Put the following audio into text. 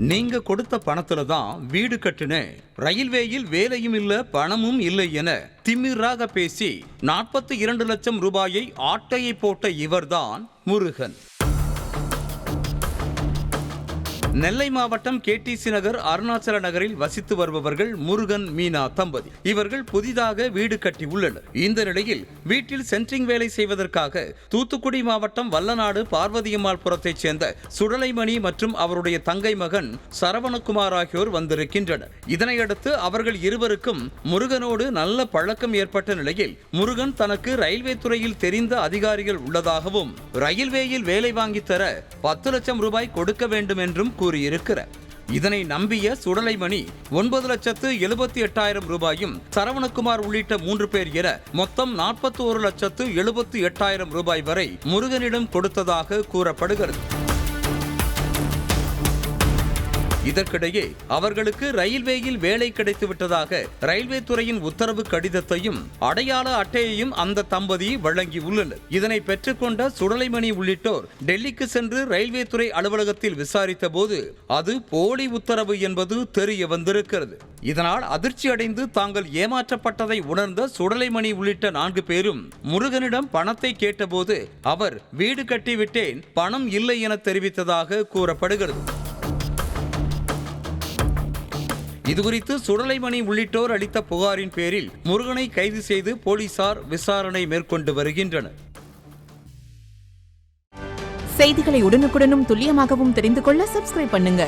நீங்க கொடுத்த பணத்துல தான் வீடு கட்டுனேன், ரயில்வேயில் வேலையும் இல்ல பணமும் இல்லை என திமிராக பேசி 42 லட்சம் ரூபாயை ஆட்டையை போட்ட இவர்தான் முருகன். நெல்லை மாவட்டம் கேடிசி நகர் அருணாச்சல நகரில் வசித்து வருபவர்கள் முருகன் மீனா தம்பதி. இவர்கள் புதிதாக வீடு கட்டி உள்ளனர். இந்த நிலையில் வீட்டில் சென்ட்ரிங் வேலை செய்வதற்காக தூத்துக்குடி மாவட்டம் வல்லநாடு பார்வதியம்மாள் புரத்தைச் சேர்ந்த சுடலைமணி மற்றும் அவருடைய தங்கை மகன் சரவணகுமார் ஆகியோர் வந்திருக்கின்றனர். இதனையடுத்து அவர்கள் இருவருக்கும் முருகனோடு நல்ல பழக்கம் ஏற்பட்ட நிலையில் முருகன் தனக்கு ரயில்வே துறையில் தெரிந்த அதிகாரிகள் உள்ளதாகவும் ரயில்வேயில் வேலை வாங்கி தர 10 லட்சம் ரூபாய் கொடுக்க வேண்டும் என்றும் கூறியிருக்கிறார். இதனை நம்பிய சுடலைமணி 9,78,000 ரூபாயும் சரவணகுமார் உள்ளிட்ட 3 பேர் என மொத்தம் 41,78,000 ரூபாய் வரை முருகனிடம் கொடுத்ததாக கூறப்படுகிறது. இதற்கிடையே அவர்களுக்கு ரயில்வேயில் வேலை கிடைத்து விட்டதாக ரயில்வே துறையின் உத்தரவு கடிதத்தையும் அடையாள அட்டையையும் அந்த தம்பதி வழங்கி உள்ளனர். இதனை பெற்றுக்கொண்ட சுடலைமணி உள்ளிட்டோர் டெல்லிக்கு சென்று ரயில்வே துறை அலுவலகத்தில் விசாரித்த போது அது போலி உத்தரவு என்பது தெரிய வந்திருக்கிறது. இதனால் அதிர்ச்சி அடைந்து தாங்கள் ஏமாற்றப்பட்டதை உணர்ந்த சுடலைமணி உள்ளிட்ட 4 பேரும் முருகனிடம் பணத்தை கேட்டபோது அவர் வீடு கட்டிவிட்டேன், பணம் இல்லை என தெரிவித்ததாக கூறப்படுகிறது. இதுகுறித்து சுடலைமணி உள்ளிட்டோர் அளித்த புகாரின் பேரில் முருகனை கைது செய்து போலீசார் விசாரணை மேற்கொண்டு வருகின்றனர். செய்திகளை உடனுக்குடனும் துல்லியமாகவும் தெரிந்து கொள்ள சப்ஸ்கிரைப் பண்ணுங்க.